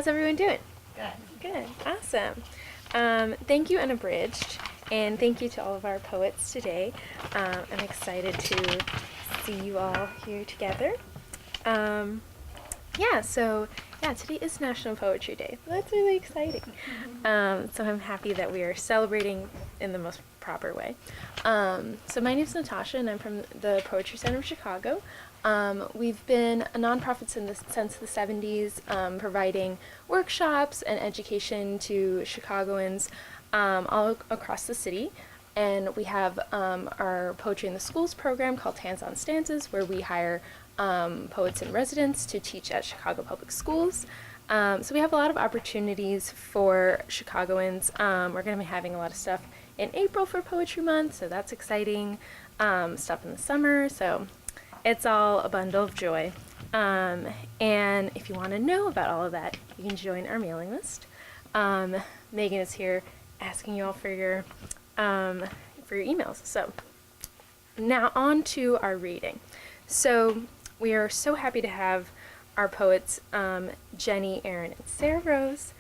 How's everyone doing? Good. Good. Awesome. Thank you, Unabridged, and thank you to all of our poets today. I'm excited to see you all here together. Today is National Poetry Day. That's really exciting. So I'm happy that we are celebrating in the most proper way. So my name is Natasha, and I'm from the Poetry Center of Chicago. We've been a nonprofit since the 70s, providing workshops and education to Chicagoans all across the city. And we have our Poetry in the Schools program called Hands on Stanzas, where we hire poets in residence to teach at Chicago Public Schools. So we have a lot of opportunities for Chicagoans. We're going to be having a lot of stuff in April for Poetry Month, so that's exciting. Stuff in the summer, so it's all a bundle of joy. And if you want to know about all of that, you can join our mailing list. Megan is here asking you all for your emails. So now on to our reading. So we are so happy to have our poets, Jenny, Erin, and Sarah Rose.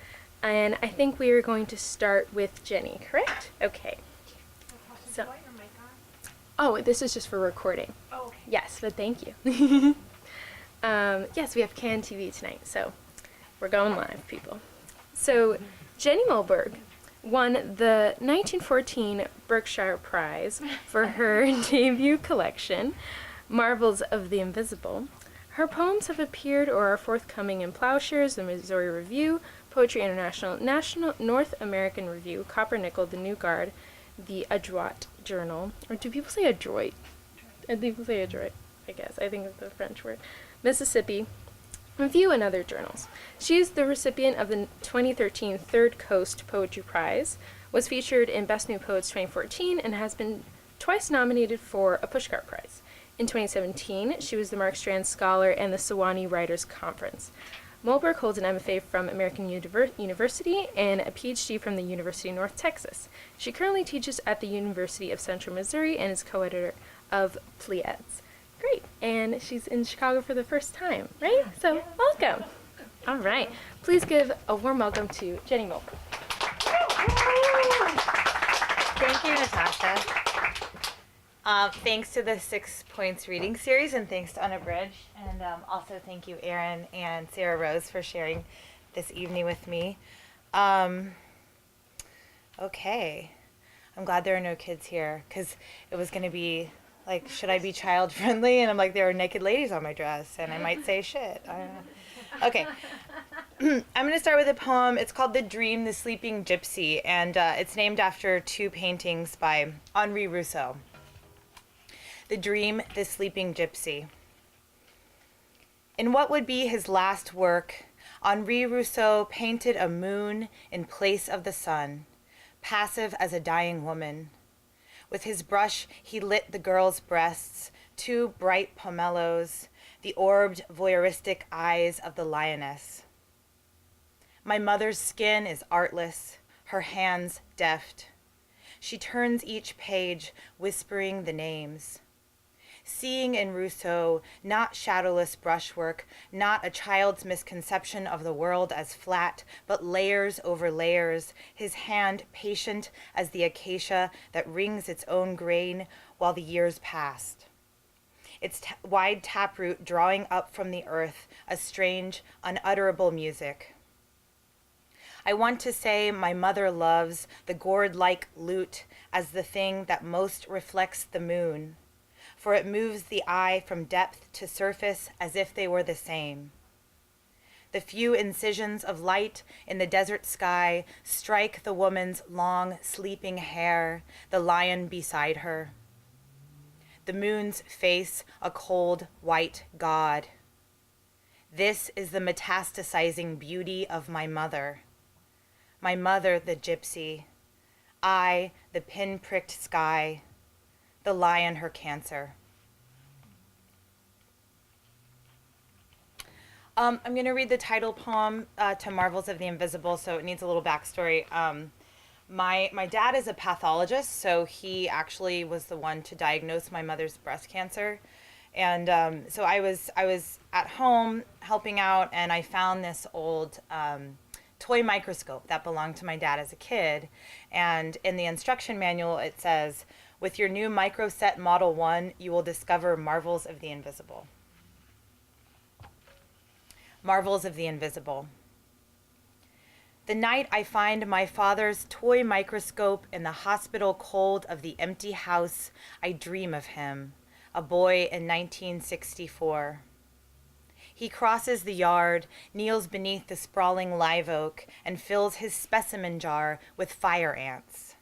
And I think we are going to start with Jenny, correct? Okay. So, oh, this is just for recording. Oh, okay. Yes, but thank you. Yes, we have CAN TV tonight, so we're going live, people. So, Jenny Molberg won the 1914 Berkshire Prize for her debut collection, Marvels of the Invisible. Her poems have appeared or are forthcoming in Plowshares, the Missouri Review, Poetry International, National North American Review, Copper Nickel, the New Guard, the Adroit Journal, or do people say adroit? I think people say adroit, I guess. I think it's the French word. Mississippi Review, and other journals. She is the recipient of the 2013 Third Coast Poetry Prize, was featured in Best New Poets 2014, and has been twice nominated for a Pushcart Prize. In 2017, she was the Mark Strand Scholar and the Sewanee Writers Conference. Molberg holds an MFA from American University and a PhD from the University of North Texas. She currently teaches at the University of Central Missouri and is co-editor of Pleiades. Great, and she's in Chicago for the first time, right? So welcome. All right, please give a warm welcome to Jenny Molberg. Thank you, Natasha. Thanks to the 6 Points reading series, and thanks to Unabridged, and also thank you, Erin and Sarah Rose, for sharing this evening with me. Okay, I'm glad there are no kids here, because it was going to be like, should I be child friendly? And I'm like, there are naked ladies on my dress, and I might say shit. I don't know. Okay. I'm going to start with a poem. It's called The Dream, the Sleeping Gypsy, and it's named after two paintings by Henri Rousseau. The Dream, the Sleeping Gypsy. In what would be his last work, Henri Rousseau painted a moon in place of the sun, passive as a dying woman. With his brush, he lit the girl's breasts, two bright pomelos, the orbed, voyeuristic eyes of the lioness. My mother's skin is artless, her hands deft. She turns each page, whispering the names. Seeing in Rousseau not shadowless brushwork, not a child's misconception of the world as flat, but layers over layers, his hand patient as the acacia that wrings its own grain while the years passed. Its wide taproot drawing up from the earth a strange, unutterable music. I want to say my mother loves the gourd-like lute as the thing that most reflects the moon, for it moves the eye from depth to surface as if they were the same. The few incisions of light in the desert sky strike the woman's long, sleeping hair, the lion beside her. The moon's face, a cold, white god. This is the metastasizing beauty of my mother. My mother, the gypsy. I, the pin-pricked sky. The lion, her cancer. I'm going to read the title poem to Marvels of the Invisible, so it needs a little backstory. My dad is a pathologist, so he actually was the one to diagnose my mother's breast cancer. And so I was at home helping out, and I found this old toy microscope that belonged to my dad as a kid. And in the instruction manual, it says, "With your new Microset Model 1, you will discover marvels of the invisible." Marvels of the invisible. The night I find my father's toy microscope in the hospital cold of the empty house, I dream of him, a boy in 1964. He crosses the yard, kneels beneath the sprawling live oak, and fills his specimen jar with fire ants.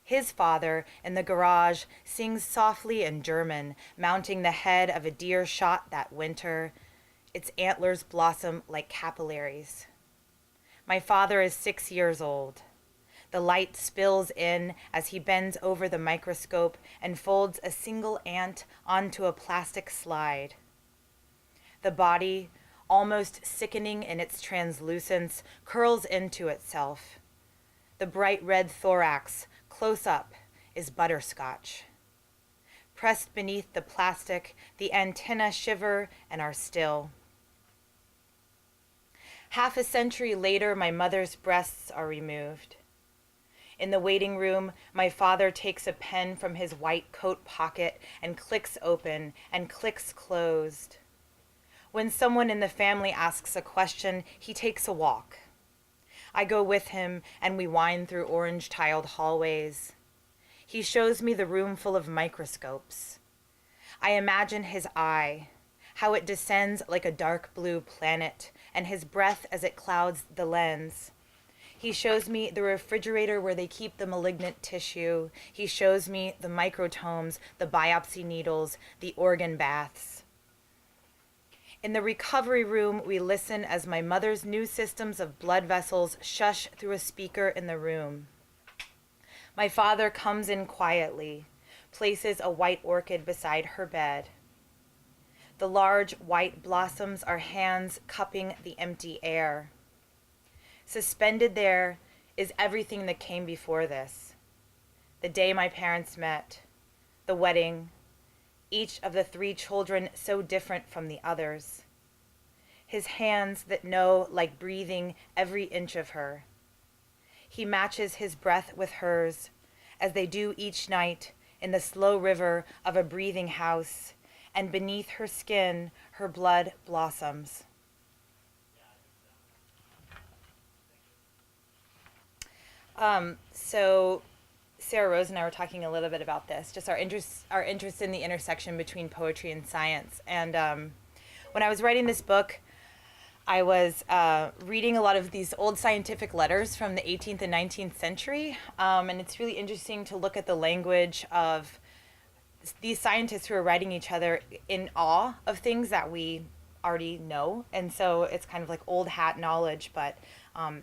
His father, in the garage, sings softly in German, mounting the head of a deer shot that winter. Its antlers blossom like capillaries. My father is 6 years old. The light spills in as he bends over the microscope and folds a single ant onto a plastic slide. The body, almost sickening in its translucence, curls into itself. The bright red thorax, close up, is butterscotch. Pressed beneath the plastic, the antennae shiver and are still. Half a century later, my mother's breasts are removed. In the waiting room, my father takes a pen from his white coat pocket and clicks open and clicks closed. When someone in the family asks a question, he takes a walk. I go with him and we wind through orange-tiled hallways. He shows me the room full of microscopes. I imagine his eye, how it descends like a dark blue planet, and his breath as it clouds the lens. He shows me the refrigerator where they keep the malignant tissue. He shows me the microtomes, the biopsy needles, the organ baths. In the recovery room, we listen as my mother's new systems of blood vessels shush through a speaker in the room. My father comes in quietly, places a white orchid beside her bed. The large white blossoms are hands cupping the empty air. Suspended there is everything that came before this. The day my parents met, the wedding, each of the 3 children so different from the others. His hands that know, like breathing, every inch of her. He matches his breath with hers, as they do each night in the slow river of a breathing house, and beneath her skin, her blood blossoms. So Sarah Rose and I were talking a little bit about this, just our interest in the intersection between poetry and science. And when I was writing this book, I was reading a lot of these old scientific letters from the 18th and 19th century, and it's really interesting to look at the language of these scientists who are writing each other in awe of things that we already know. And so it's kind of like old hat knowledge, but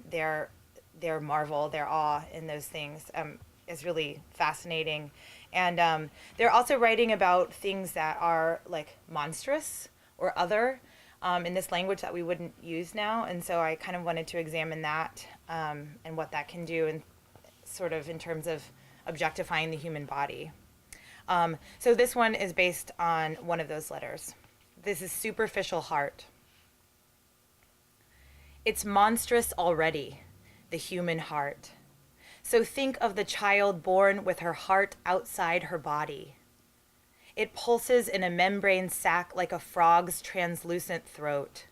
their marvel, their awe in those things is really fascinating. And they're also writing about things that are like monstrous or other in this language that we wouldn't use now. And so I kind of wanted to examine that and what that can do, and sort of in terms of objectifying the human body. So this one is based on one of those letters. This is Superficial Heart. It's monstrous already, the human heart. So think of the child born with her heart outside her body. It pulses in a membrane sac like a frog's translucent throat.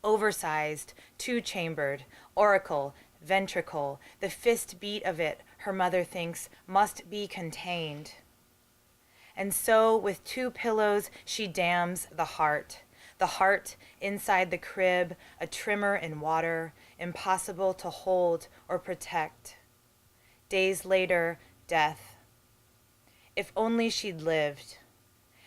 Oversized, 2-chambered, auricle, ventricle, the fist beat of it, her mother thinks, must be contained. And so, with 2 pillows, she dams the heart inside the crib, a trimmer in water, impossible to hold or protect. Days later, death. If only she'd lived.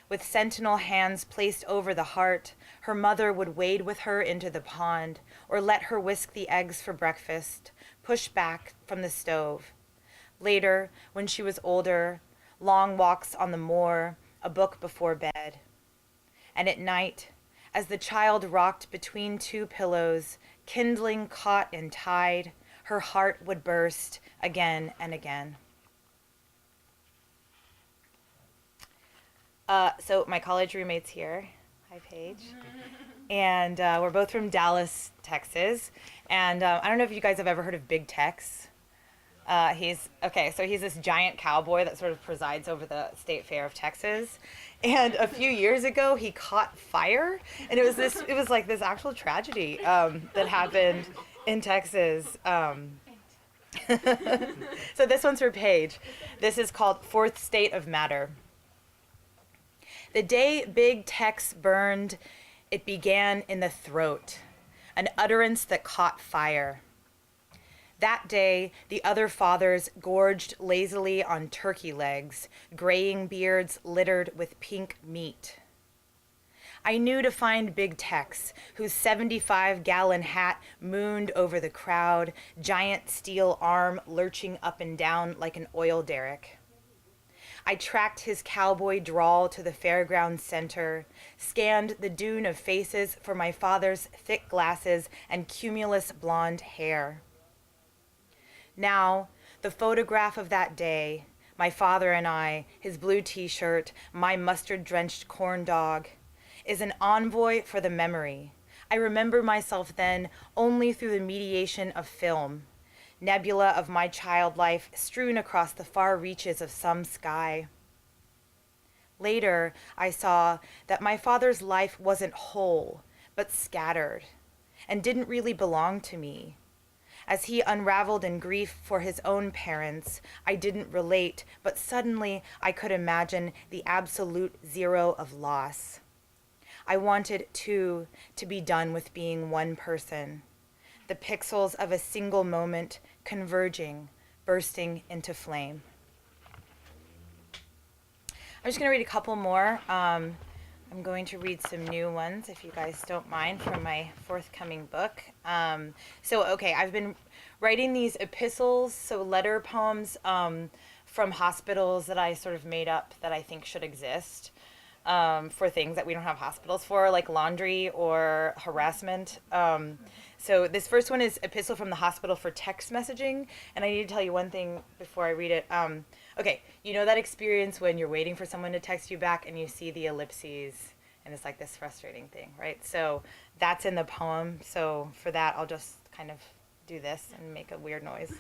With sentinel hands placed over the heart, her mother would wade with her into the pond, or let her whisk the eggs for breakfast, push back from the stove. Later, when she was older, long walks on the moor, a book before bed. And at night, as the child rocked between 2 pillows, kindling caught and tied, her heart would burst again and again. So my college roommate's here. Hi, Paige. And we're both from Dallas, Texas. And I don't know if you guys have ever heard of Big Tex. He's this giant cowboy that sort of presides over the state fair of Texas. And a few years ago, he caught fire, and it was like this actual tragedy that happened in Texas. So this one's for Paige. This is called Fourth State of Matter. The day Big Tex burned, it began in the throat, an utterance that caught fire. That day, the other fathers gorged lazily on turkey legs, graying beards littered with pink meat. I knew to find Big Tex, whose 75-gallon hat mooned over the crowd, giant steel arm lurching up and down like an oil derrick. I tracked his cowboy drawl to the fairground center, scanned the dune of faces for my father's thick glasses and cumulus blonde hair. Now, the photograph of that day, my father and I, his blue t-shirt, my mustard-drenched corn dog, is an envoy for the memory. I remember myself then only through the mediation of film, nebula of my child life strewn across the far reaches of some sky. Later, I saw that my father's life wasn't whole, but scattered, and didn't really belong to me. As he unraveled in grief for his own parents, I didn't relate, but suddenly I could imagine the absolute zero of loss. I wanted, too, to be done with being one person, the pixels of a single moment converging, bursting into flame. I'm just going to read a couple more. I'm going to read some new ones, if you guys don't mind, from my forthcoming book. I've been writing these epistles, so letter poems from hospitals that I sort of made up that I think should exist. For things that we don't have hospitals for, like laundry or harassment. So this first one is Epistle from the Hospital for Text Messaging, and I need to tell you one thing before I read it. You know that experience when you're waiting for someone to text you back and you see the ellipses, and it's like this frustrating thing, right? So that's in the poem, so for that I'll just kind of do this and make a weird noise,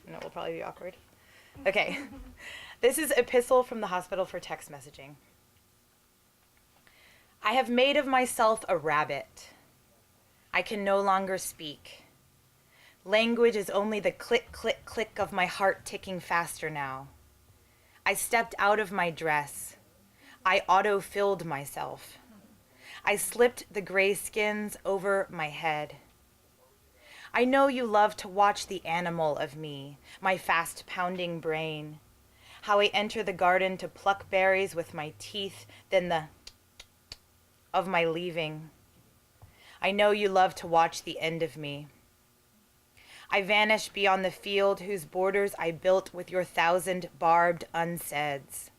and it will probably be awkward. Okay, this is Epistle from the Hospital for Text Messaging. I have made of myself a rabbit. I can no longer speak. Language is only the click, click, click of my heart ticking faster now. I stepped out of my dress. I auto-filled myself. I slipped the gray skins over my head. I know you love to watch the animal of me, my fast-pounding brain, how I enter the garden to pluck berries with my teeth, then the of my leaving. I know you love to watch the end of me. I vanish beyond the field whose borders I built with your 1,000 barbed unsaids.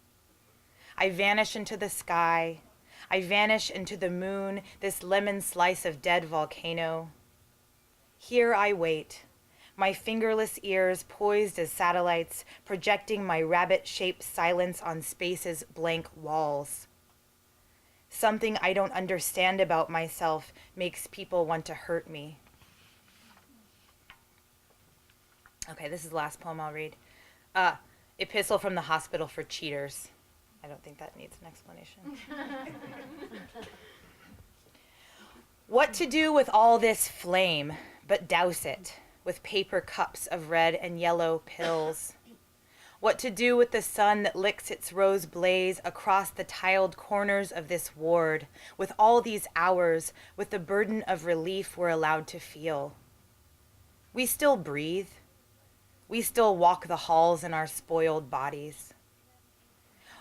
I vanish into the sky. I vanish into the moon, this lemon slice of dead volcano. Here I wait, my fingerless ears poised as satellites, projecting my rabbit-shaped silence on space's blank walls. Something I don't understand about myself makes people want to hurt me. Okay, this is the last poem I'll read. Epistle from the Hospital for Cheaters. I don't think that needs an explanation. What to do with all this flame but douse it with paper cups of red and yellow pills? What to do with the sun that licks its rose blaze across the tiled corners of this ward, with all these hours, with the burden of relief we're allowed to feel? We still breathe. We still walk the halls in our spoiled bodies.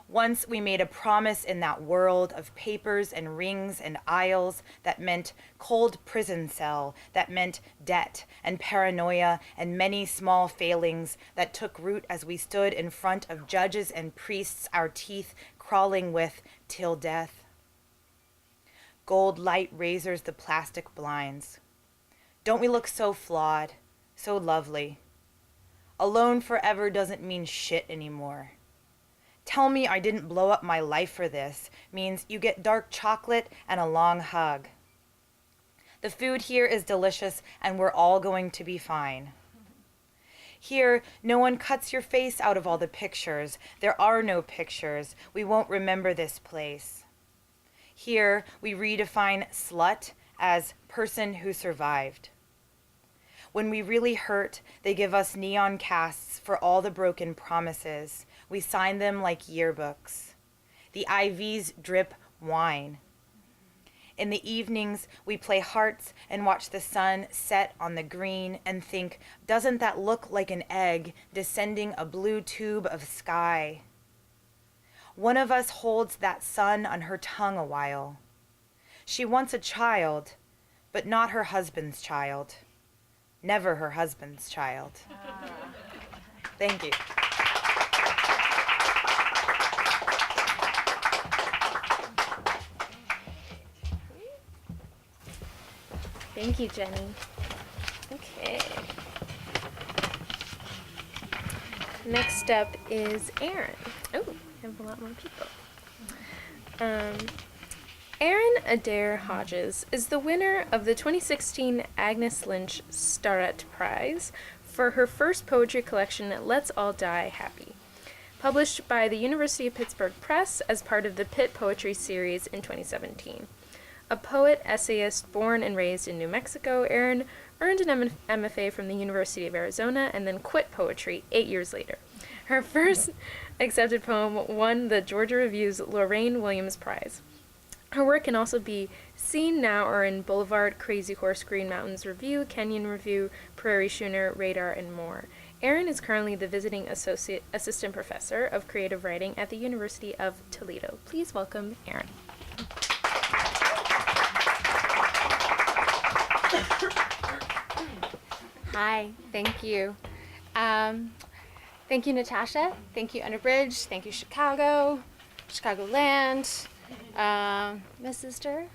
Once we made a promise in that world of papers and rings and aisles that meant cold prison cell, that meant debt and paranoia and many small failings that took root as we stood in front of judges and priests, our teeth crawling with till death. Gold light razors the plastic blinds. Don't we look so flawed, so lovely? Alone forever doesn't mean shit anymore. Tell me I didn't blow up my life for this means you get dark chocolate and a long hug. The food here is delicious and we're all going to be fine. Here, no one cuts your face out of all the pictures. There are no pictures. We won't remember this place. Here, we redefine slut as person who survived. When we really hurt, they give us neon casts for all the broken promises. We sign them like yearbooks. The IVs drip wine. In the evenings, we play hearts and watch the sun set on the green and think, doesn't that look like an egg descending a blue tube of sky? One of us holds that sun on her tongue a while. She wants a child, but not her husband's child. Never her husband's child. Thank you. Thank you, Jenny. Okay. Next up is Erin. Oh, we have a lot more people. Erin Adair-Hodges is the winner of the 2016 Agnes Lynch Starrett Prize for her first poetry collection, Let's All Die Happy, published by the University of Pittsburgh Press as part of the Pitt Poetry Series in 2017. A poet, essayist born and raised in New Mexico, Erin earned an MFA from the University of Arizona and then quit poetry 8 years later. Her first accepted poem won the Georgia Review's Lorraine Williams Prize. Her work can also be seen now or in Boulevard, Crazy Horse, Green Mountains Review, Kenyon Review, Prairie Schooner, Radar, and more. Erin is currently the visiting assistant professor of creative writing at the University of Toledo. Please welcome Erin. Hi, thank you. Thank you, Natasha. Thank you, Underbridge. Thank you, Chicago, Chicagoland, my sister.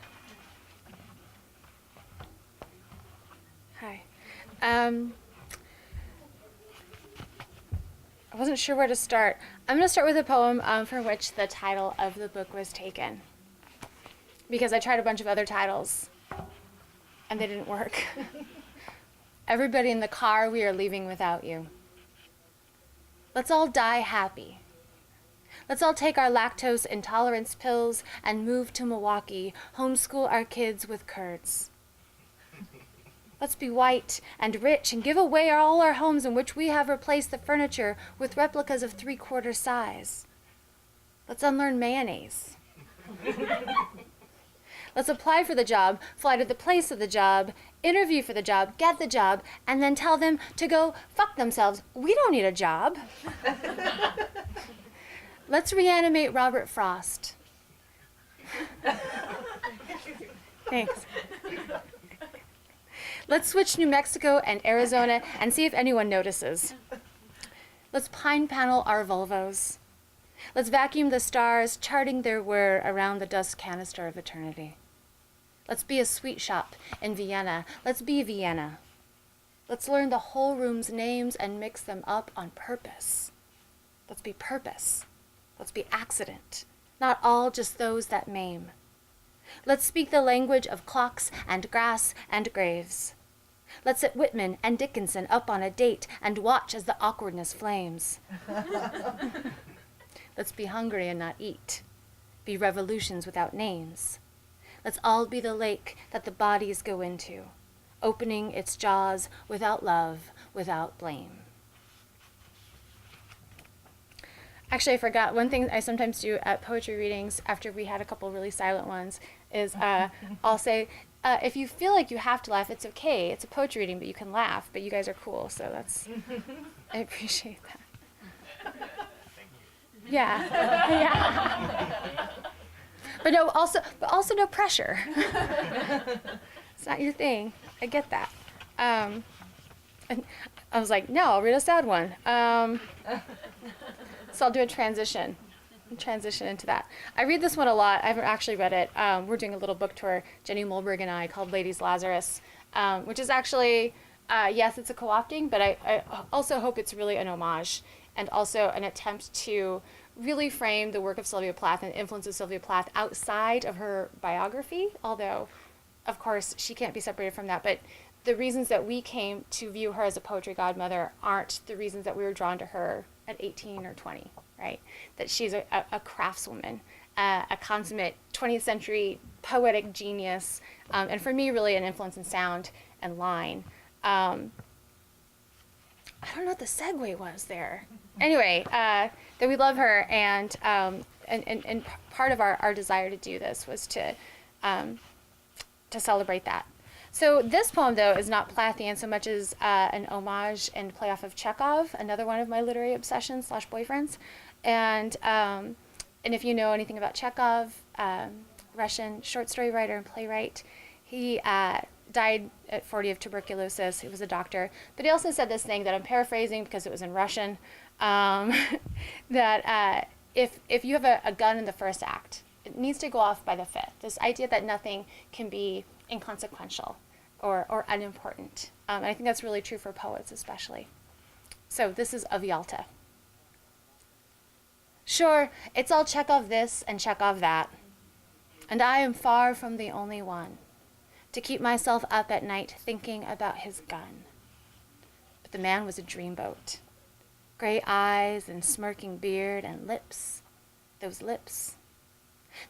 Hi. I wasn't sure where to start. I'm going to start with a poem for which the title of the book was taken, because I tried a bunch of other titles, and they didn't work. Everybody in the car, we are leaving without you. Let's all die happy. Let's all take our lactose intolerance pills and move to Milwaukee, homeschool our kids with curds. Let's be white and rich and give away all our homes in which we have replaced the furniture with replicas of 3/4 size. Let's unlearn mayonnaise. Let's apply for the job, fly to the place of the job, interview for the job, get the job, and then tell them to go fuck themselves. We don't need a job. Let's reanimate Robert Frost. Thanks. Let's switch New Mexico and Arizona and see if anyone notices. Let's pine panel our Volvos. Let's vacuum the stars, charting their whir around the dust canister of eternity. Let's be a sweet shop in Vienna. Let's be Vienna. Let's learn the whole room's names and mix them up on purpose. Let's be purpose. Let's be accident. Not all just those that maim. Let's speak the language of clocks and grass and graves. Let's set Whitman and Dickinson up on a date and watch as the awkwardness flames. Let's be hungry and not eat. Be revolutions without names. Let's all be the lake that the bodies go into, opening its jaws without love, without blame. Actually, I forgot. One thing I sometimes do at poetry readings, after we had a couple really silent ones, is I'll say, if you feel like you have to laugh, it's okay. It's a poetry reading, but you can laugh. But you guys are cool, so that's, I appreciate that. Yeah, yeah. But also no pressure. It's not your thing. I get that. And I was like, no, I'll read a sad one. So I'll do a transition into that. I read this one a lot. I haven't actually read it. We're doing a little book tour, Jenny Molberg and I, called Ladies Lazarus, which is actually, yes, it's a co-opting, but I also hope it's really an homage and also an attempt to really frame the work of Sylvia Plath and the influence of Sylvia Plath outside of her biography, although, of course, she can't be separated from that. But the reasons that we came to view her as a poetry godmother aren't the reasons that we were drawn to her at 18 or 20, right? That she's a craftswoman, a consummate 20th century poetic genius, and for me, really an influence in sound and line. I don't know what the segue was there. Anyway, that we love her, and part of our desire to do this was to celebrate that. So this poem, though, is not Plathian so much as an homage and play off of Chekhov, another one of my literary obsessions / boyfriends. And if you know anything about Chekhov, Russian short story writer and playwright, he died at 40 of tuberculosis. He was a doctor. But he also said this thing that I'm paraphrasing because it was in Russian, that if you have a gun in the first act, it needs to go off by the fifth. This idea that nothing can be inconsequential or unimportant. And I think that's really true for poets especially. So this is of Yalta. Sure, it's all Chekhov this and Chekhov that. And I am far from the only one to keep myself up at night thinking about his gun. But the man was a dreamboat. Gray eyes and smirking beard and lips, those lips.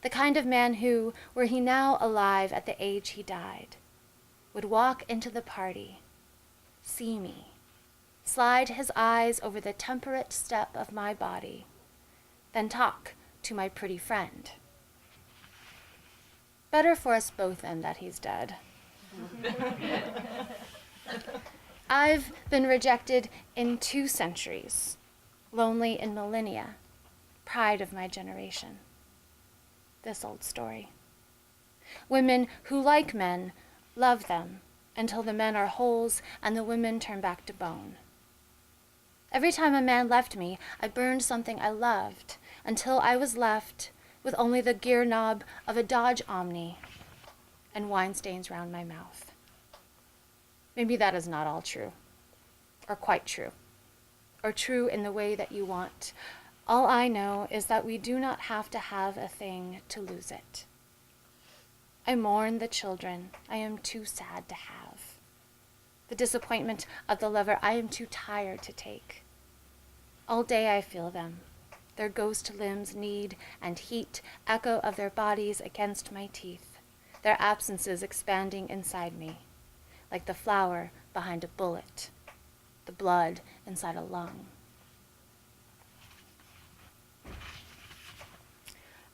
The kind of man who, were he now alive at the age he died, would walk into the party, see me, slide his eyes over the temperate step of my body, then talk to my pretty friend. Better for us both then that he's dead. I've been rejected in 2 centuries, lonely in millennia, pride of my generation. This old story. Women who, like men, love them until the men are holes and the women turn back to bone. Every time a man left me, I burned something I loved until I was left with only the gear knob of a Dodge Omni and wine stains round my mouth. Maybe that is not all true, or quite true, or true in the way that you want. All I know is that we do not have to have a thing to lose it. I mourn the children I am too sad to have. The disappointment of the lover I am too tired to take. All day I feel them. Their ghost limbs need and heat, echo of their bodies against my teeth, their absences expanding inside me, like the flower behind a bullet, the blood inside a lung.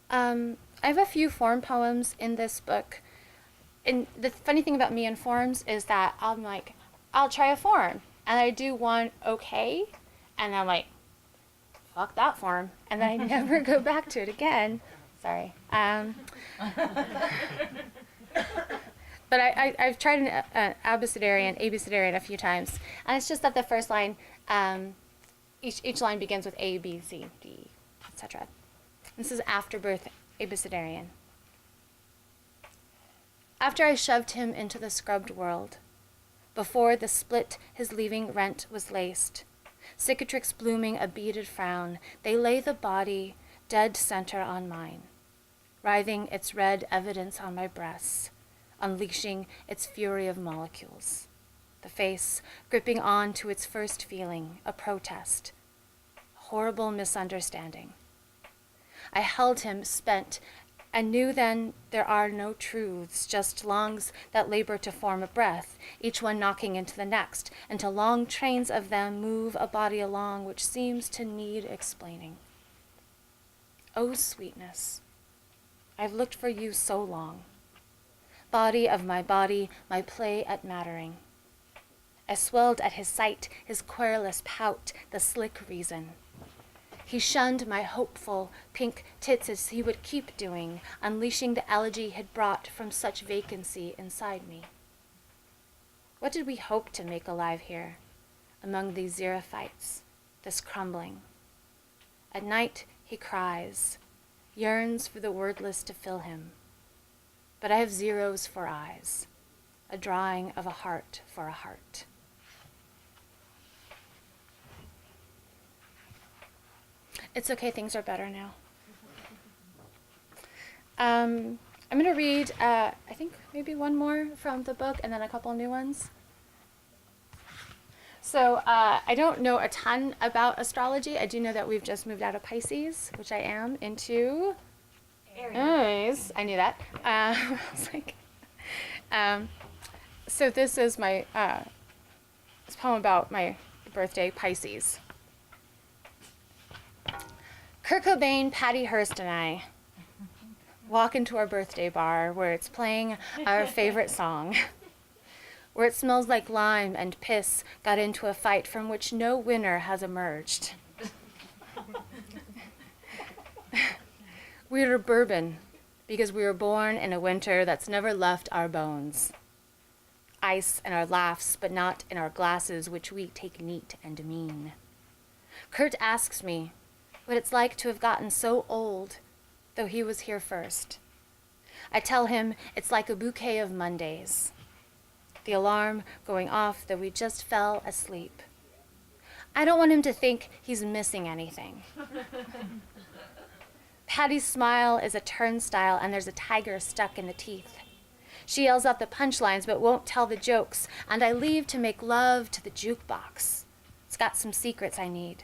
I have a few form poems in this book. And the funny thing about me and forms is that I'm like, I'll try a form. And I do one okay, and I'm like, fuck that form, and then I never go back to it again. Sorry. But I've tried an abecedarian a few times, and it's just that the first line, each line begins with A, B, C, D, etc. This is afterbirth abecedarian. After I shoved him into the scrubbed world, before the split his leaving rent was laced, cicatrix blooming a beaded frown, they lay the body dead center on mine, writhing its red evidence on my breasts, unleashing its fury of molecules. The face gripping on to its first feeling, a protest, a horrible misunderstanding. I held him spent and knew then there are no truths, just lungs that labor to form a breath, each one knocking into the next, until long trains of them move a body along which seems to need explaining. Oh, sweetness, I've looked for you so long. Body of my body, my play at mattering. I swelled at his sight, his querulous pout, the slick reason. He shunned my hopeful pink tits as he would keep doing, unleashing the elegy he'd brought from such vacancy inside me. What did we hope to make alive here, among these xerophytes, this crumbling? At night he cries, yearns for the wordless to fill him. But I have zeros for eyes, a drawing of a heart for a heart. It's okay, things are better now. I'm going to read, I think maybe one more from the book and then a couple new ones. So I don't know a ton about astrology. I do know that we've just moved out of Pisces, which I am, into Aries. I knew that. I was like, so this is my this poem about my birthday, Pisces. Kurt Cobain, Patty Hearst, and I walk into our birthday bar where it's playing our favorite song, where it smells like lime and piss got into a fight from which no winner has emerged. We're bourbon because we were born in a winter that's never left our bones. Ice in our laughs, but not in our glasses, which we take neat and mean. Kurt asks me what it's like to have gotten so old, though he was here first. I tell him it's like a bouquet of Mondays. The alarm going off, though we just fell asleep. I don't want him to think he's missing anything. Patty's smile is a turnstile, and there's a tiger stuck in the teeth. She yells out the punchlines but won't tell the jokes, and I leave to make love to the jukebox. It's got some secrets I need.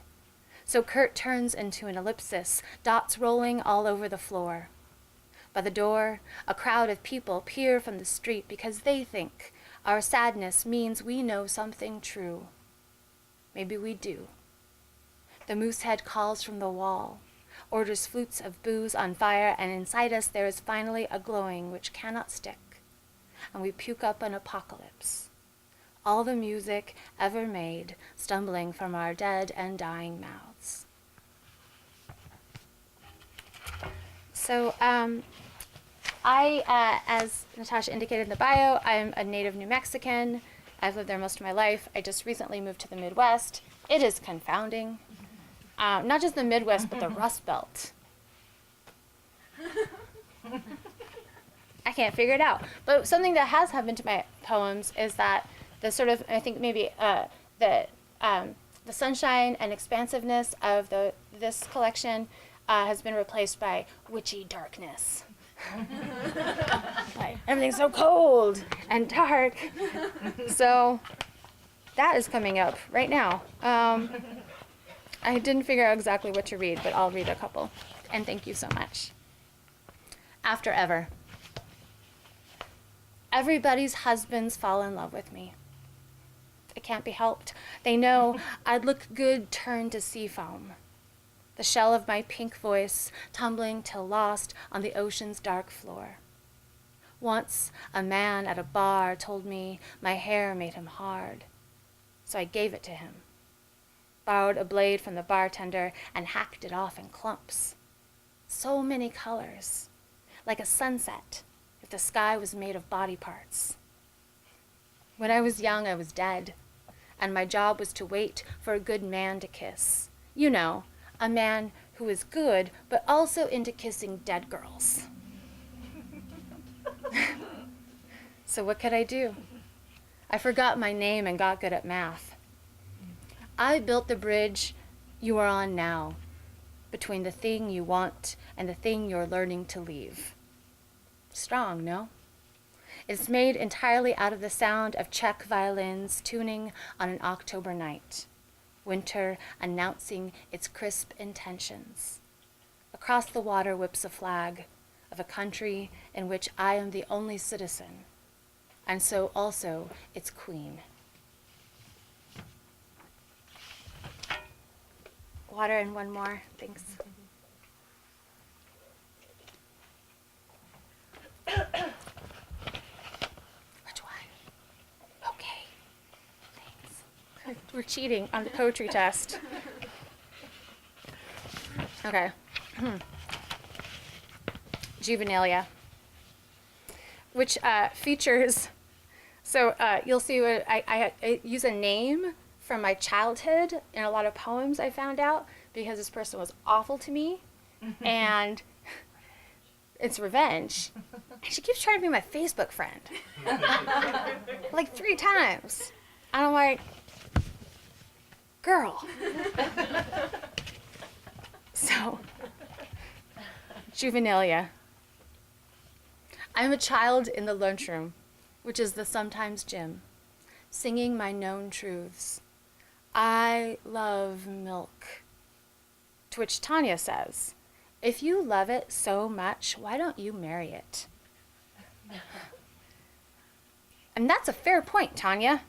So Kurt turns into an ellipsis, dots rolling all over the floor. By the door, a crowd of people peer from the street because they think our sadness means we know something true. Maybe we do. The moosehead calls from the wall, orders flutes of booze on fire, and inside us there is finally a glowing which cannot stick, and we puke up an apocalypse. All the music ever made stumbling from our dead and dying mouths. So as Natasha indicated in the bio, I'm a native New Mexican. I've lived there most of my life. I just recently moved to the Midwest. It is confounding. Not just the Midwest, but the Rust Belt. I can't figure it out. But something that has happened to my poems is that the sort of, I think maybe the sunshine and expansiveness of this collection has been replaced by witchy darkness. Like, everything's so cold and dark. So that is coming up right now. I didn't figure out exactly what to read, but I'll read a couple. And thank you so much. After Ever. Everybody's husbands fall in love with me. It can't be helped. They know I'd look good turned to sea foam. The shell of my pink voice tumbling till lost on the ocean's dark floor. Once a man at a bar told me my hair made him hard, so I gave it to him, borrowed a blade from the bartender and hacked it off in clumps. So many colors, like a sunset if the sky was made of body parts. When I was young, I was dead, and my job was to wait for a good man to kiss. You know, a man who is good, but also into kissing dead girls. So what could I do? I forgot my name and got good at math. I built the bridge you are on now, between the thing you want and the thing you're learning to leave. Strong, no? It's made entirely out of the sound of Czech violins tuning on an October night. Winter announcing its crisp intentions. Across the water whips a flag of a country in which I am the only citizen, and so also its queen. Water and one more, thanks. Which one? Okay, thanks. We're cheating on the poetry test. Okay. Juvenilia, which features, so you'll see what I use a name from my childhood in a lot of poems I found out because this person was awful to me and it's revenge. And she keeps trying to be my Facebook friend. Like 3 times. And I'm like, girl. So, juvenilia. I'm a child in the lunchroom, which is the sometimes gym, singing my known truths. I love milk. To which Tanya says, if you love it so much, why don't you marry it? And that's a fair point, Tanya.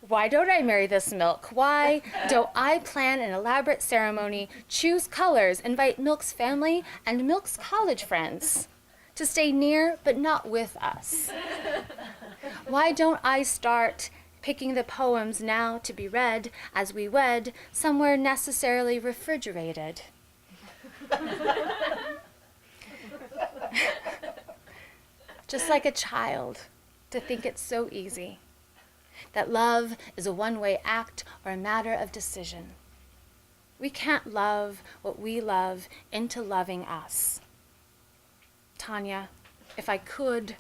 Why don't I marry this milk? Why don't I plan an elaborate ceremony, choose colors, invite Milk's family and Milk's college friends to stay near but not with us? Why don't I start picking the poems now to be read as we wed somewhere necessarily refrigerated? Just like a child, to think it's so easy. That love is a one-way act or a matter of decision. We can't love what we love into loving us. Tanya, if I could,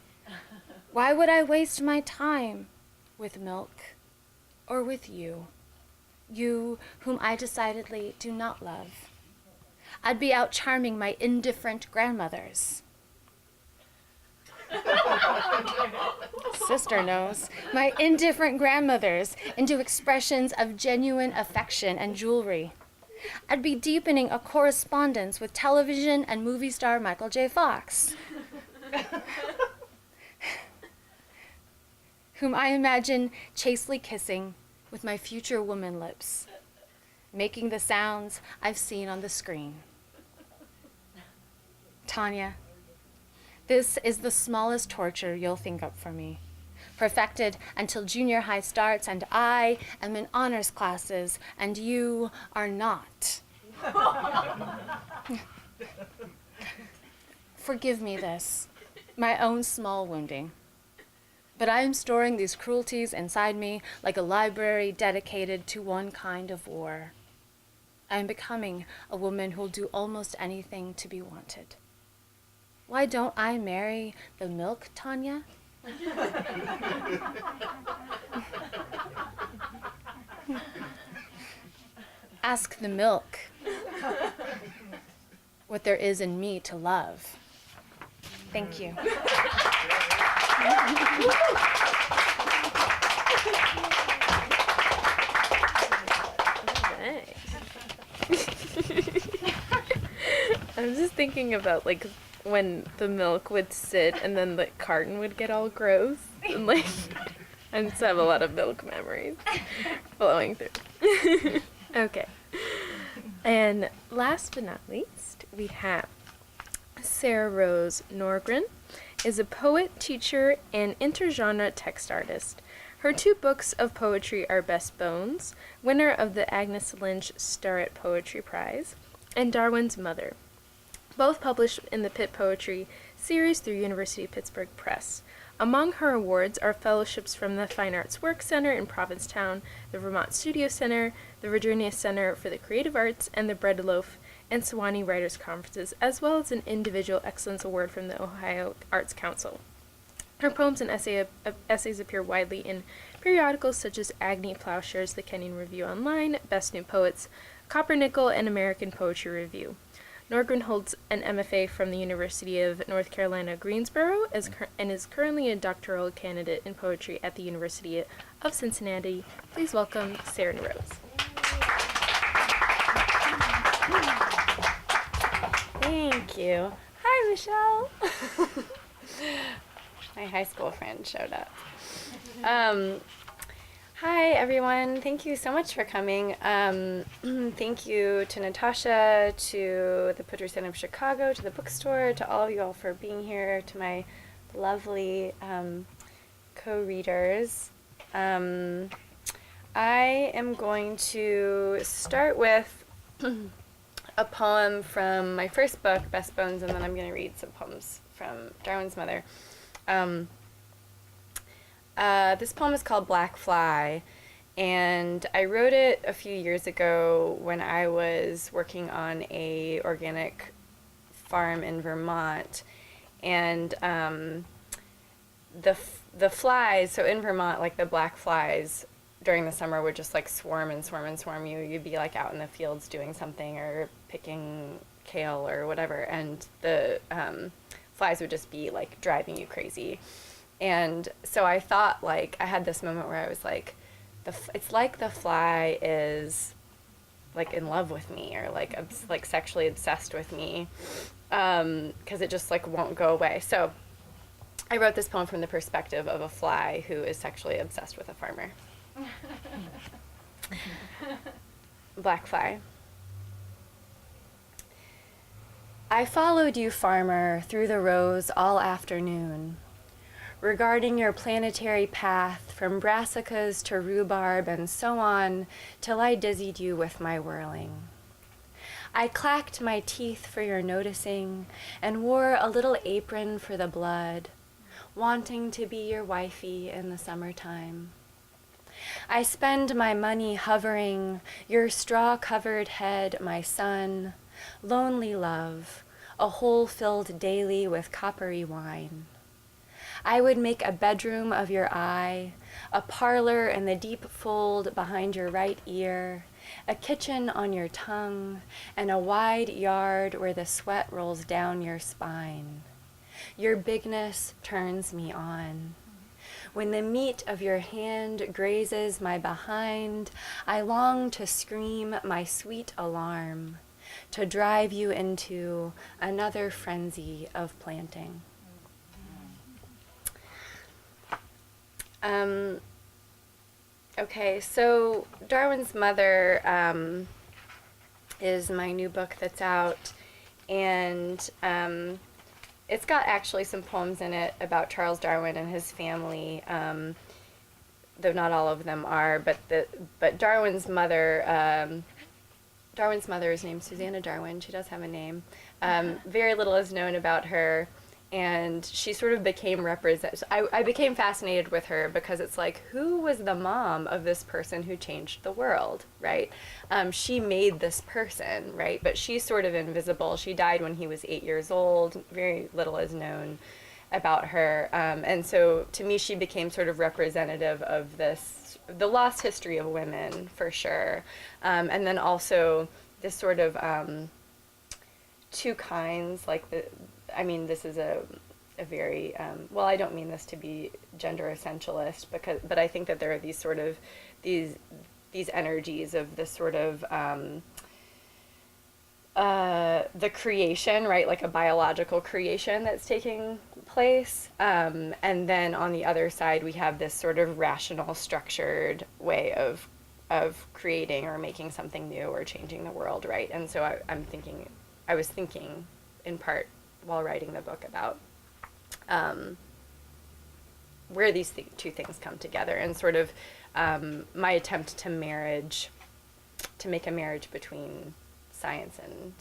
why would I waste my time with milk or with you? You whom I decidedly do not love. I'd be out charming my indifferent grandmothers. Sister knows. My indifferent grandmothers into expressions of genuine affection and jewelry. I'd be deepening a correspondence with television and movie star Michael J. Fox, whom I imagine chastely kissing with my future woman lips, making the sounds I've seen on the screen. Tanya, this is the smallest torture you'll think up for me, perfected until junior high starts and I am in honors classes and you are not. Forgive me this, my own small wounding, but I am storing these cruelties inside me like a library dedicated to one kind of war. I am becoming a woman who'll do almost anything to be wanted. Why don't I marry the milk, Tanya? Ask the milk what there is in me to love. Thank you. I'm just thinking about like when the milk would sit and then the carton would get all gross and like I just have a lot of milk memories flowing through. Okay. And last but not least, we have Sarah Rose Nordgren is a poet, teacher, and intergenre text artist. Her 2 books of poetry are Best Bones, winner of the Agnes Lynch Starrett Poetry Prize, and Darwin's Mother, both published in the Pitt Poetry series through University of Pittsburgh Press. Among her awards are fellowships from the Fine Arts Work Center in Provincetown, the Vermont Studio Center, the Virginia Center for the Creative Arts, and the Bread Loaf and Sewanee Writers Conferences, as well as an Individual Excellence Award from the Ohio Arts Council. Her poems and essays appear widely in periodicals such as Agni Plowshares, The Kenyon Review Online, Best New Poets, Coppernickel, and American Poetry Review. Nordgren holds an MFA from the University of North Carolina, Greensboro, and is currently a doctoral candidate in poetry at the University of Cincinnati. Please welcome Sarah Rose. Thank you. Hi, Michelle. My high school friend showed up. Hi, everyone. Thank you so much for coming. Thank you to Natasha, to the Poetry Center of Chicago, to the bookstore, to all of you all for being here, to my lovely co-readers. I am going to start with a poem from my first book, Best Bones, and then I'm going to read some poems from Darwin's Mother. This poem is called Black Fly, and I wrote it a few years ago when I was working on a organic farm in Vermont, and the flies, so in Vermont, like the black flies during the summer would just like swarm and swarm and swarm you. You'd be like out in the fields doing something or picking kale or whatever, and the flies would just be like driving you crazy. And so I thought, like, I had this moment where I was like, it's like the fly is like in love with me, or like sexually obsessed with me, because it just like won't go away. So I wrote this poem from the perspective of a fly who is sexually obsessed with a farmer. Black fly. I followed you, farmer, through the rows all afternoon, regarding your planetary path from brassicas to rhubarb and so on, till I dizzied you with my whirling. I clacked my teeth for your noticing and wore a little apron for the blood, wanting to be your wifey in the summertime. I spend my money hovering your straw-covered head, my son, lonely love, a hole filled daily with coppery wine. I would make a bedroom of your eye, a parlor in the deep fold behind your right ear, a kitchen on your tongue, and a wide yard where the sweat rolls down your spine. Your bigness turns me on. When the meat of your hand grazes my behind, I long to scream my sweet alarm, to drive you into another frenzy of planting. Okay, so Darwin's Mother is my new book that's out, and it's got actually some poems in it about Charles Darwin and his family, though not all of them are. But Darwin's mother is named Susanna Darwin. She does have a name. Very little is known about her, and she sort of became I became fascinated with her because it's like, who was the mom of this person who changed the world, right? She made this person, right? But she's sort of invisible. She died when he was 8 years old. Very little is known about her. And so to me, she became sort of representative of the lost history of women, for sure. And then also this sort of two kinds, like this is a very, well, I don't mean this to be gender essentialist, but I think that there are these sort of, these energies of this sort of, the creation, right, like a biological creation that's taking place, and then on the other side we have this sort of rational, structured way of creating or making something new or changing the world, right? And so I was thinking in part while writing the book about where these two things come together, and sort of my attempt to make a marriage between science and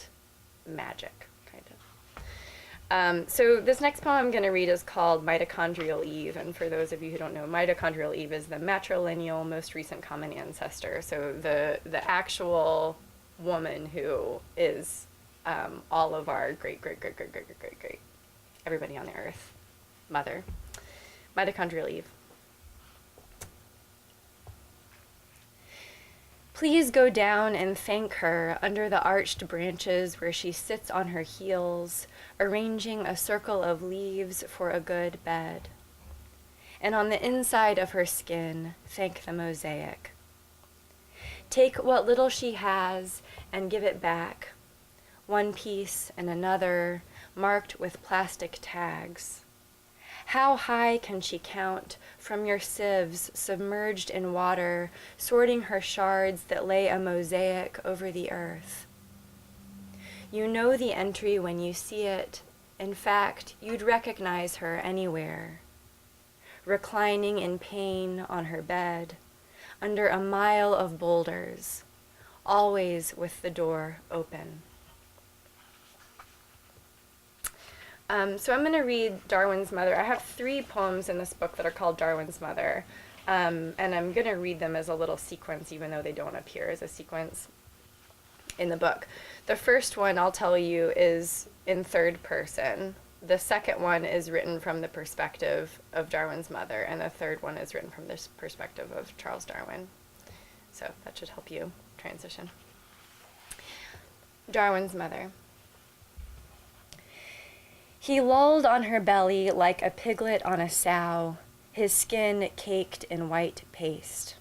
magic, kind of. So this next poem I'm going to read is called Mitochondrial Eve, and for those of you who don't know, mitochondrial Eve is the matrilineal most recent common ancestor, so the actual woman who is all of our great everybody on the earth mother. Mitochondrial Eve. Please go down and thank her under the arched branches where she sits on her heels, arranging a circle of leaves for a good bed. And on the inside of her skin, thank the mosaic. Take what little she has and give it back, one piece and another, marked with plastic tags. How high can she count from your sieves submerged in water, sorting her shards that lay a mosaic over the earth? You know the entry when you see it. In fact, you'd recognize her anywhere. Reclining in pain on her bed, under a mile of boulders, always with the door open. So I'm going to read Darwin's Mother. I have 3 poems in this book that are called Darwin's Mother, and I'm going to read them as a little sequence, even though they don't appear as a sequence in the book. The first one, I'll tell you, is in third person. the second one is written from the perspective of Darwin's mother, and the third one is written from the perspective of Charles Darwin. So that should help you transition. Darwin's mother. He lolled on her belly like a piglet on a sow, his skin caked in white paste.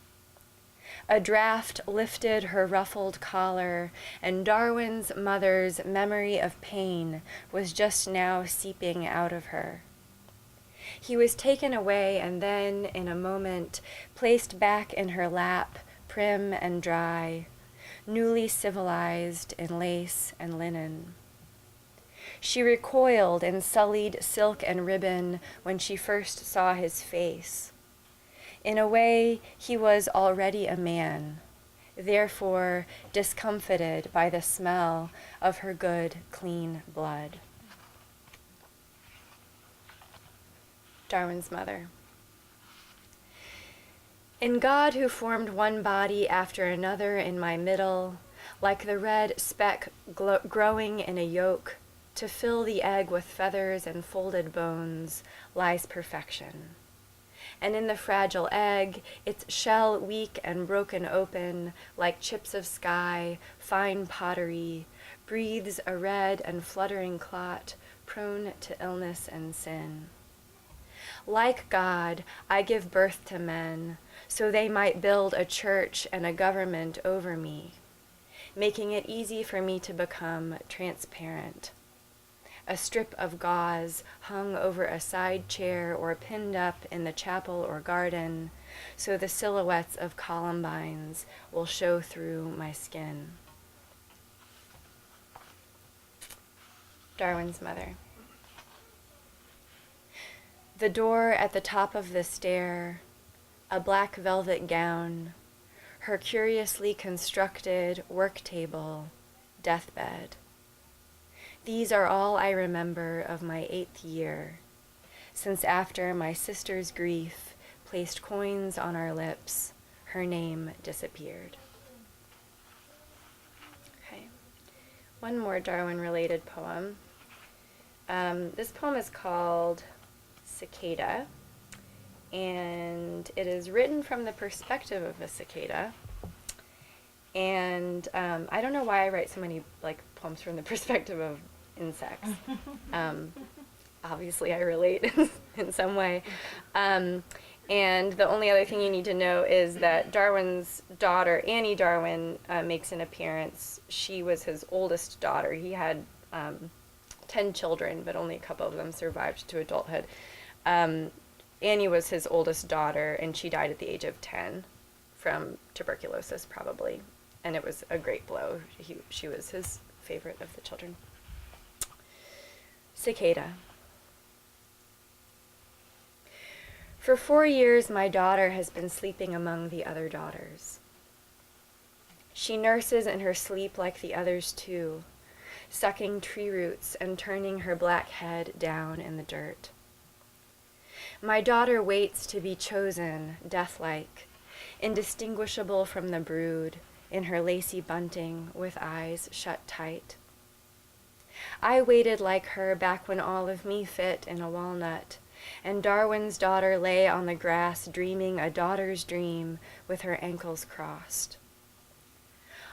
A draft lifted her ruffled collar, and Darwin's mother's memory of pain was just now seeping out of her. He was taken away and then, in a moment, placed back in her lap, prim and dry, newly civilized in lace and linen. She recoiled in sullied silk and ribbon when she first saw his face. In a way, he was already a man, therefore discomfited by the smell of her good, clean blood. Darwin's mother. In God who formed one body after another in my middle, like the red speck growing in a yolk, to fill the egg with feathers and folded bones, lies perfection. And in the fragile egg, its shell weak and broken open, like chips of sky, fine pottery, breathes a red and fluttering clot, prone to illness and sin. Like God, I give birth to men, so they might build a church and a government over me, making it easy for me to become transparent. A strip of gauze hung over a side chair or pinned up in the chapel or garden, so the silhouettes of columbines will show through my skin. Darwin's mother. The door at the top of the stair, a black velvet gown, her curiously constructed work table, deathbed. These are all I remember of my 8th year, since after my sister's grief placed coins on our lips, her name disappeared. Okay, one more Darwin-related poem. This poem is called Cicada, and it is written from the perspective of a cicada. And I don't know why I write so many poems from the perspective of insects. Obviously I relate in some way. And the only other thing you need to know is that Darwin's daughter, Annie Darwin, makes an appearance. She was his oldest daughter. He had 10 children, but only a couple of them survived to adulthood. Annie was his oldest daughter, and she died at the age of 10 from tuberculosis, probably. And it was a great blow. She was his favorite of the children. Cicada. For 4 years, my daughter has been sleeping among the other daughters. She nurses in her sleep like the others too, sucking tree roots and turning her black head down in the dirt. My daughter waits to be chosen, death-like, indistinguishable from the brood, in her lacy bunting with eyes shut tight. I waited like her back when all of me fit in a walnut, and Darwin's daughter lay on the grass dreaming a daughter's dream with her ankles crossed.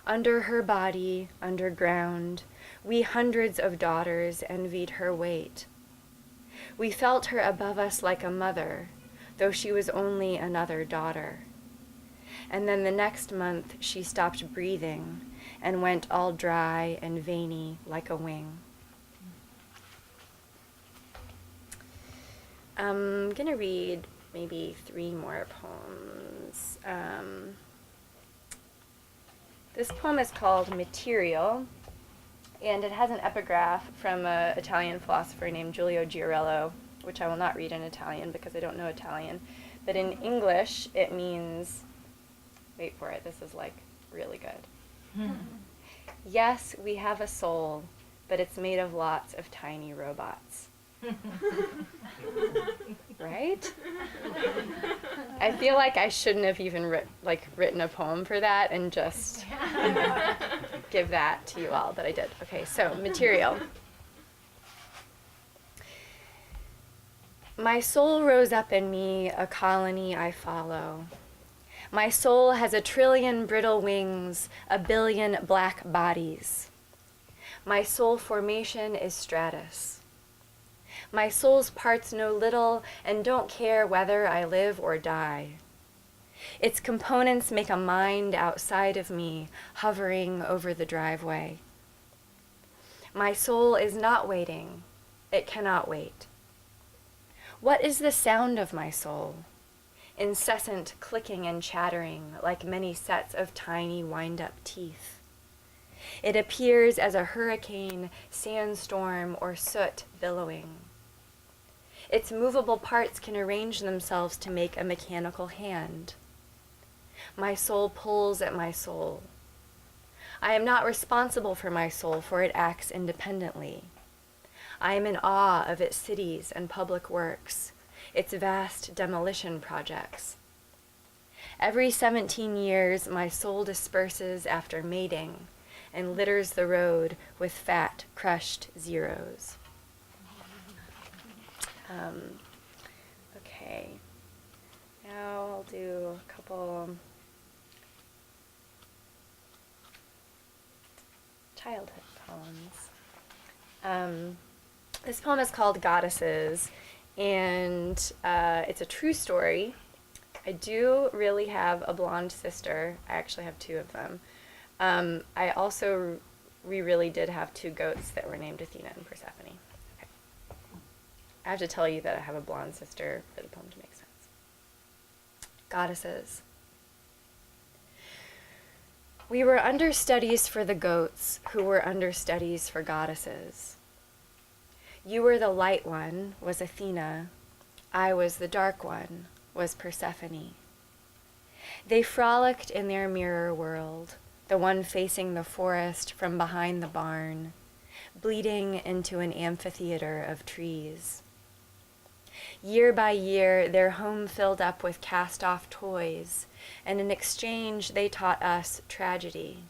Under her body, underground, we hundreds of daughters envied her weight. We felt her above us like a mother, though she was only another daughter. And then the next month she stopped breathing and went all dry and veiny like a wing. I'm gonna read maybe 3 more poems. This poem is called Material, and it has an epigraph from an Italian philosopher named Giulio Giarello, which I will not read in Italian because I don't know Italian. But in English, it means, wait for it, this is really good. Yes, we have a soul, but it's made of lots of tiny robots. Right? I feel like I shouldn't have even written a poem for that and just give that to you all, but I did. Okay, so Material. My soul rose up in me, a colony I follow. My soul has 1,000,000,000,000 brittle wings, 1,000,000,000 black bodies. My soul formation is stratus. My soul's parts know little and don't care whether I live or die. Its components make a mind outside of me, hovering over the driveway. My soul is not waiting. It cannot wait. What is the sound of my soul? Incessant clicking and chattering like many sets of tiny wind-up teeth. It appears as a hurricane, sandstorm, or soot billowing. Its movable parts can arrange themselves to make a mechanical hand. My soul pulls at my soul. I am not responsible for my soul, for it acts independently. I am in awe of its cities and public works, its vast demolition projects. Every 17 years, my soul disperses after mating and litters the road with fat, crushed zeros. Okay, now I'll do a couple childhood poems. This poem is called Goddesses, and it's a true story. I do really have a blonde sister. I actually have 2 of them. We really did have 2 goats that were named Athena and Persephone. Okay. I have to tell you that I have a blonde sister for the poem to make sense. Goddesses. We were understudies for the goats, who were understudies for goddesses. You were the light one, was Athena. I was the dark one, was Persephone. They frolicked in their mirror world, the one facing the forest from behind the barn, bleeding into an amphitheater of trees. Year by year, their home filled up with cast-off toys, and in exchange they taught us tragedy.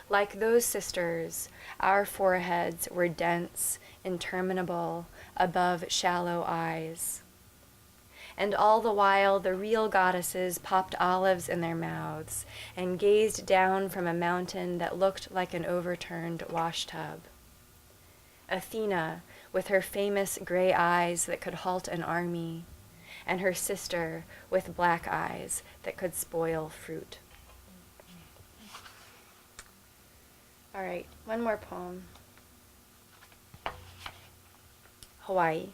Like those sisters, our foreheads were dense, interminable, above shallow eyes. And all the while the real goddesses popped olives in their mouths and gazed down from a mountain that looked like an overturned washtub. Athena, with her famous gray eyes that could halt an army, and her sister with black eyes that could spoil fruit. All right, one more poem. Hawaii.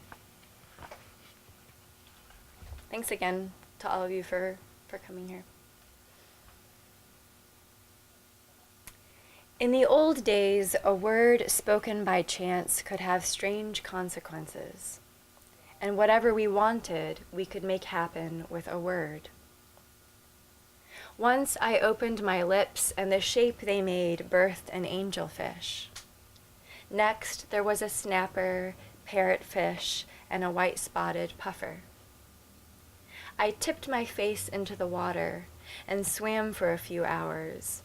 Thanks again to all of you for coming here. In the old days, a word spoken by chance could have strange consequences, and whatever we wanted, we could make happen with a word. Once I opened my lips, and the shape they made birthed an angelfish. Next, there was a snapper, parrotfish, and a white-spotted puffer. I tipped my face into the water and swam for a few hours,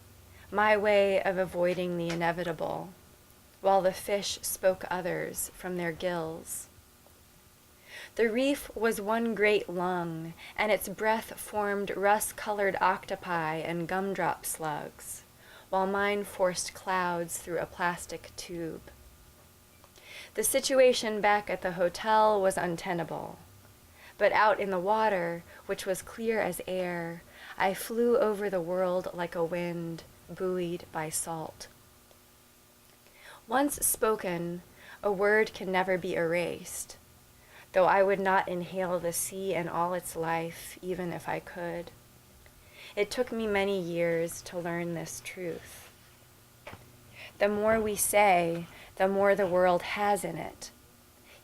my way of avoiding the inevitable, while the fish spoke others from their gills. The reef was one great lung, and its breath formed rust-colored octopi and gumdrop slugs, while mine forced clouds through a plastic tube. The situation back at the hotel was untenable, but out in the water, which was clear as air, I flew over the world like a wind, buoyed by salt. Once spoken, a word can never be erased, though I would not inhale the sea and all its life, even if I could. It took me many years to learn this truth. The more we say, the more the world has in it,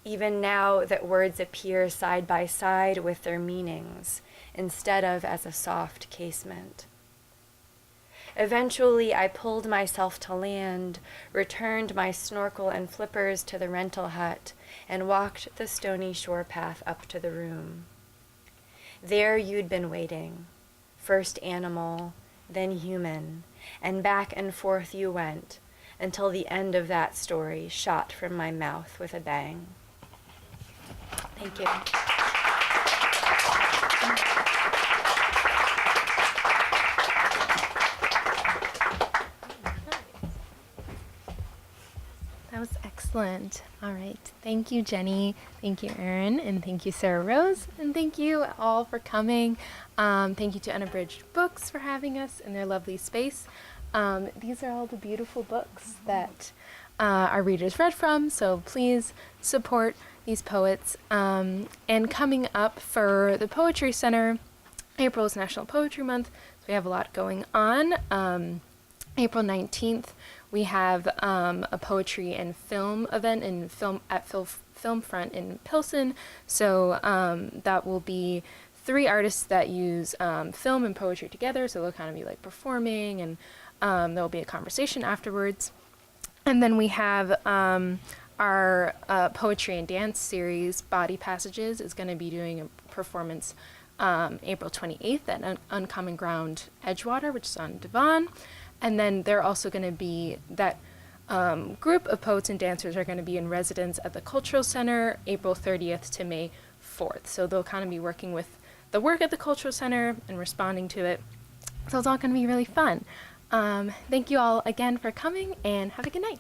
even now that words appear side by side with their meanings, instead of as a soft casement. Eventually, I pulled myself to land, returned my snorkel and flippers to the rental hut, and walked the stony shore path up to the room. There you'd been waiting, first animal, then human, and back and forth you went, until the end of that story shot from my mouth with a bang. Thank you. That was excellent. All right. Thank you, Jenny. Thank you, Erin. And thank you, Sarah Rose. And thank you all for coming. Thank you to Unabridged Books for having us in their lovely space. These are all the beautiful books that our readers read from, so please support these poets. And coming up for the Poetry Center, April is National Poetry Month, so we have a lot going on. April 19th, we have a poetry and film event at Film Front in Pilsen. So that will be 3 artists that use film and poetry together. So they'll kind of be like performing, and there will be a conversation afterwards. And then we have our poetry and dance series, Body Passages, is going to be doing a performance April 28th at Uncommon Ground Edgewater, which is on Devon. And then they're also going to be, that group of poets and dancers are going to be in residence at the Cultural Center April 30th to May 4th. So they'll kind of be working with the work at the Cultural Center and responding to it. So it's all going to be really fun. Thank you all again for coming, and have a good night.